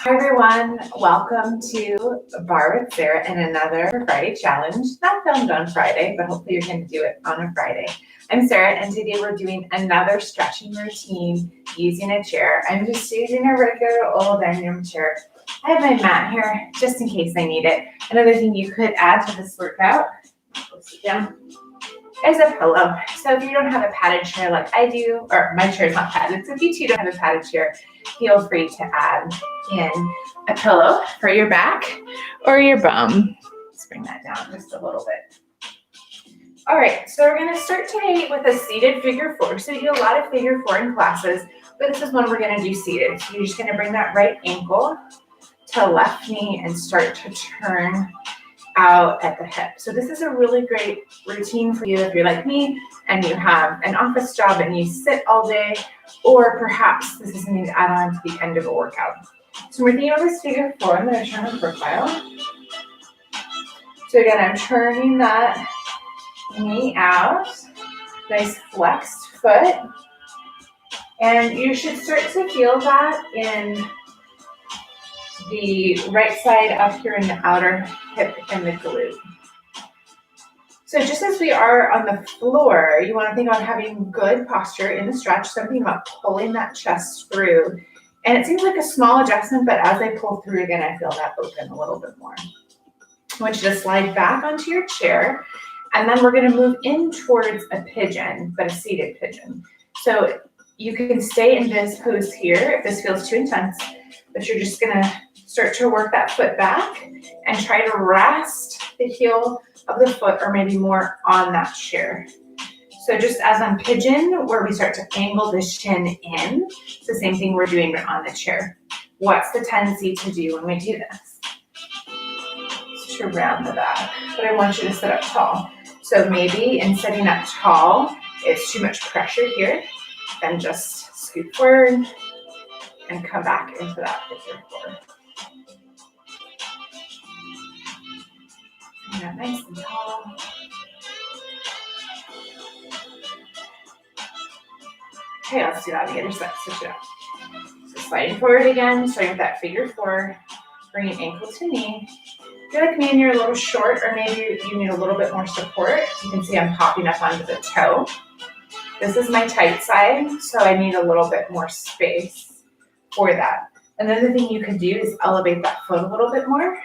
Hi everyone, welcome to Barre with Sarah and another Friday challenge. Not filmed on Friday, but hopefully you're going to do it on a Friday. I'm Sarah and today we're doing another stretching routine using a chair. I'm just using a regular old dining room chair. I have my mat here just in case I need it. Another thing you could add to this workout, go sit down, is a pillow. So if you don't have a padded chair like I do, or my chair is not padded, so if you too don't have a padded chair, feel free to add in a pillow for your back or your bum. Let's bring that down just a little bit. All right, so we're gonna start today with a seated figure four. So we do a lot of figure four in classes, but this is one we're gonna do seated. So you're just gonna bring that right ankle to left knee and start to turn out at the hip. So this is a really great routine for you if you're like me and you have an office job and you sit all day, or perhaps this is something to add on to the end of a workout. So we're thinking about this figure four. I'm going to turn the profile. So again, I'm turning that knee out, nice flexed foot, and you should start to feel that in the right side up here in the outer hip and the glute. So just as we are on the floor, you want to think about having good posture in the stretch, something about pulling that chest through. And it seems like a small adjustment, but as I pull through again, I feel that open a little bit more. I want you to slide back onto your chair, and then we're going to move in towards a pigeon, but a seated pigeon. So you can stay in this pose here if this feels too intense, but you're just going to start to work that foot back and try to rest the heel of the foot or maybe more on that chair. So just as on pigeon, where we start to angle the shin in, it's the same thing we're doing on the chair. What's the tendency to do when we do this? It's to round the back, but I want you to sit up tall. So maybe in sitting up tall, it's too much pressure here, then just scoot forward and come back into that figure four. Yeah, nice and tall. Okay, let's do that on the other side. Switch it up. So sliding forward again, starting with that figure four, bringing ankle to knee. If you're like me and you're a little short, or maybe you need a little bit more support, you can see I'm popping up onto the toe. This is my tight side, so I need a little bit more space for that. Another thing you could do is elevate that foot a little bit more.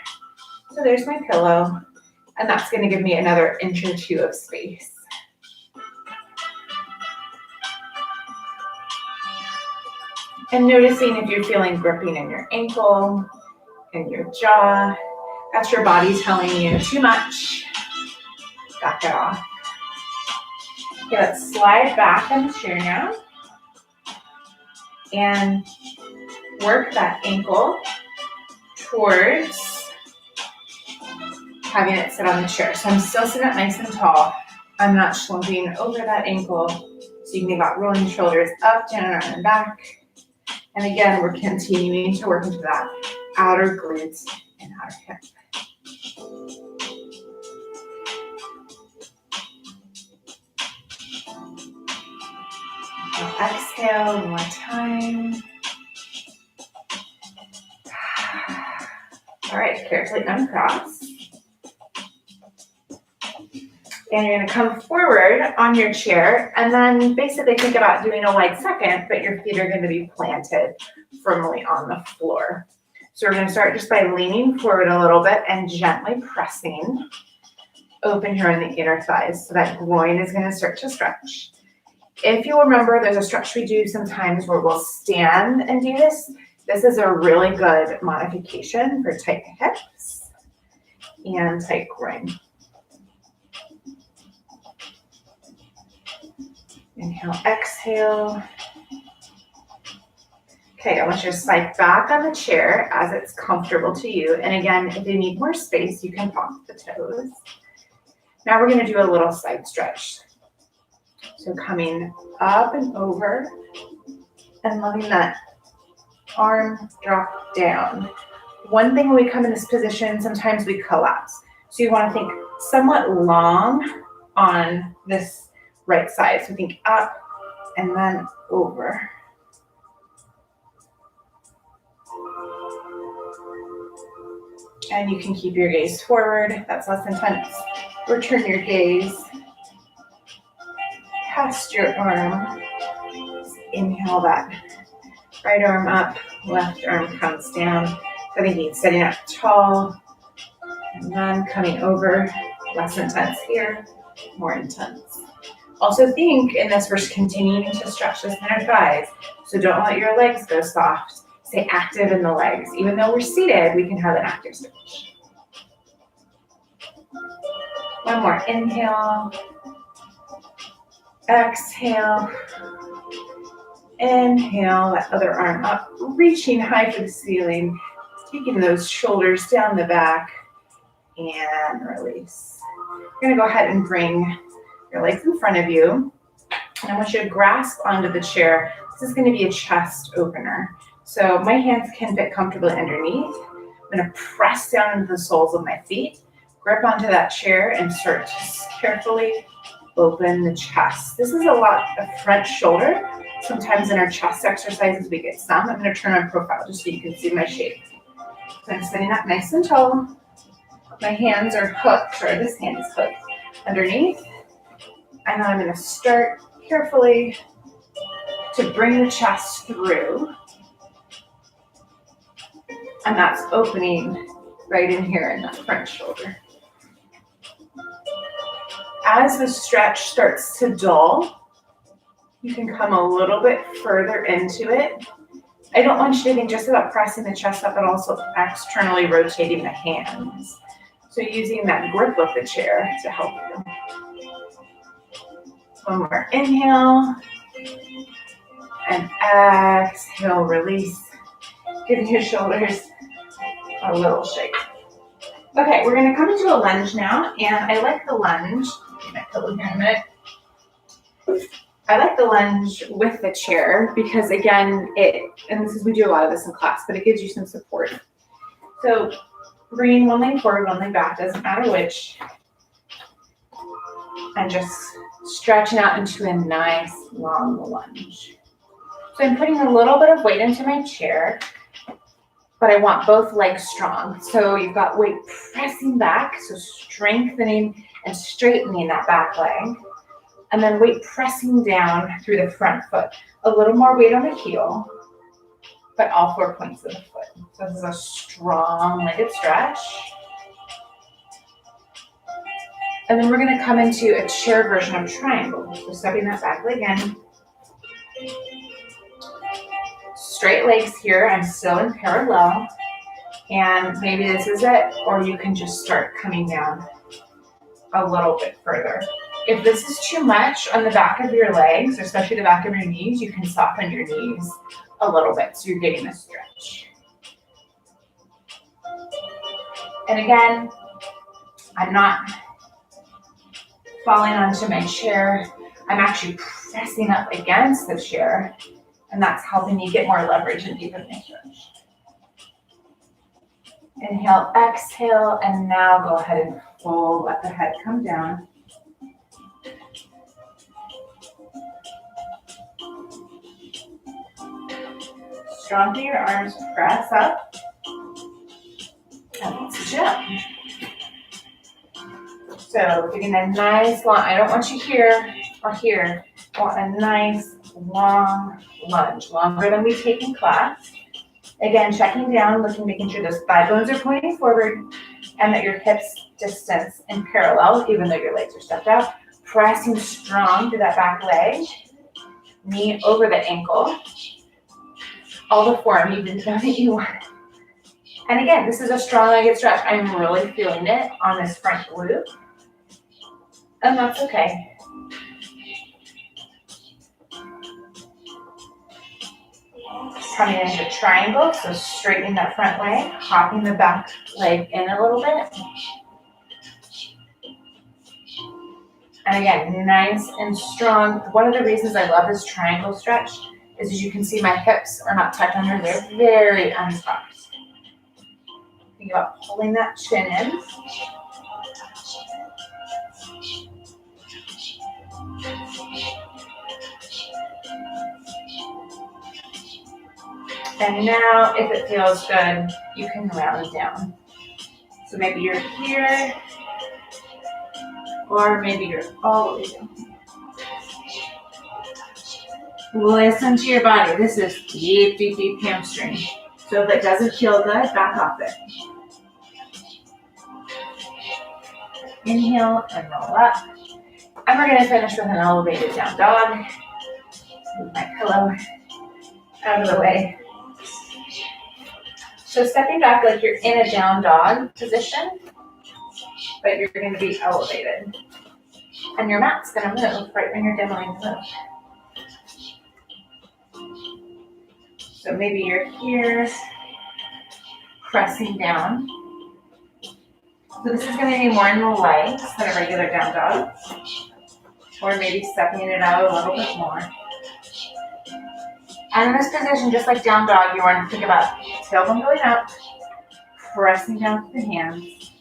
So there's my pillow, and that's going to give me another inch or two of space. And noticing if you're feeling gripping in your ankle, in your jaw, that's your body telling you too much. Back it off. Okay, let's slide back on the chair now and work that ankle towards having it sit on the chair. So I'm still sitting up nice and tall. I'm not slumping over that ankle. So you can think about rolling the shoulders up, down, around, and back. And again, we're continuing to work into that outer glutes and outer hip. Now exhale one more time. All right, carefully uncross. And you're going to come forward on your chair and then basically think about doing a wide second, but your feet are going to be planted firmly on the floor. So we're going to start just by leaning forward a little bit and gently pressing open here on the inner thighs. So that groin is going to start to stretch. If you remember, there's a stretch we do sometimes where we'll stand and do this. This is a really good modification for tight hips and tight groin. Inhale, exhale. Okay, I want you to slide back on the chair as it's comfortable to you. And again, if you need more space, you can pop the toes. Now we're going to do a little side stretch. So coming up and over and letting that arm drop down. One thing when we come in this position, sometimes we collapse. So you want to think somewhat long on this right side. So think up and then over. And you can keep your gaze forward. That's less intense. Return your gaze past your arm. Inhale that right arm up, left arm comes down. So thinking sitting up tall, and then coming over, less intense here, more intense. Also think in this, we're continuing to stretch the center thighs. So don't let your legs go soft. Stay active in the legs. Even though we're seated, we can have an active stretch. One more, inhale, exhale, inhale, that other arm up, reaching high for the ceiling, taking those shoulders down the back, and release. You're gonna go ahead and bring your legs in front of you, and I want you to grasp onto the chair. This is gonna be a chest opener. So my hands can fit comfortably underneath. I'm gonna press down into the soles of my feet, grip onto that chair, and start to carefully open the chest. This is a lot of front shoulder. Sometimes in our chest exercises we get some. I'm gonna turn on profile just so you can see my shape. So I'm sitting up nice and tall. My hands are hooked, or this hand is hooked underneath. And then I'm gonna start carefully to bring the chest through. And that's opening right in here in that front shoulder. As the stretch starts to dull, you can come a little bit further into it. I don't want you to think just about pressing the chest up, but also externally rotating the hands. So using that grip of the chair to help you. One more inhale. And exhale, release. Give your shoulders a little shake. Okay, we're gonna come into a lunge now, and I like the lunge. Get my pillow here in a minute. I like the lunge with the chair because again, we do a lot of this in class, but it gives you some support. So bringing one leg forward, one leg back, doesn't matter which. And just stretching out into a nice long lunge. So I'm putting a little bit of weight into my chair, but I want both legs strong. So you've got weight pressing back, so strengthening and straightening that back leg. And then weight pressing down through the front foot. A little more weight on the heel, but all 4 points of the foot. So this is a strong legged stretch. And then we're gonna come into a chair version of triangle. So stepping that back leg in. Straight legs here, I'm still in parallel. And maybe this is it, or you can just start coming down a little bit further. If this is too much on the back of your legs, especially the back of your knees, you can soften your knees a little bit so you're getting a stretch. And again, I'm not falling onto my chair. I'm actually pressing up against the chair, and that's helping me get more leverage and deepen my stretch. Inhale, exhale, and now go ahead and fold, let the head come down. Strong through your arms, press up, and let's jump. So getting a nice long, I don't want you here or here, I want a nice long lunge, longer than we take in class. Again, checking down, making sure those thigh bones are pointing forward and that your hips distance in parallel, even though your legs are stepped out. Pressing strong to that back leg, knee over the ankle. All the form you've been doing that you want. And again, this is a strong legged stretch. I'm really feeling it on this front glute. And that's okay. Coming into triangle, so straightening that front leg, hopping the back leg in a little bit. And again, nice and strong. One of the reasons I love this triangle stretch is as you can see my hips are not tucked under, they're very untucked. Think about pulling that chin in. And now, if it feels good, you can round down. So maybe you're here, or maybe you're all the way down. Listen to your body. This is deep, deep, deep hamstring. So if it doesn't feel good, back off it. Inhale and roll up. And we're going to finish with an elevated down dog. Move my pillow out of the way. So stepping back like you're in a down dog position, but you're going to be elevated. And your mat's going to move right when you're demoing the move. So maybe you're here, pressing down. So this is going to be more in the legs than a regular down dog. Or maybe stepping it out a little bit more. And in this position, just like down dog, you want to think about tailbone going up, pressing down with the hands.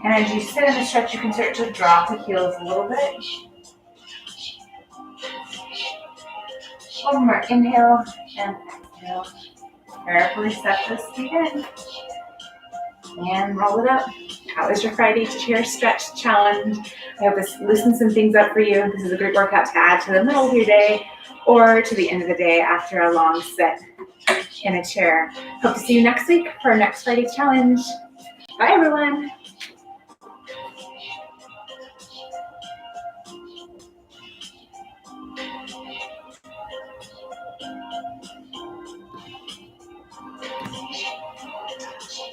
And as you sit in the stretch, you can start to drop the heels a little bit. One more inhale and exhale. Carefully step this feet in. And roll it up. That was your Friday chair stretch challenge. I hope this loosens some things up for you. This is a great workout to add to the middle of your day or to the end of the day after a long sit in a chair. Hope to see you next week for our next Friday challenge. Bye, everyone.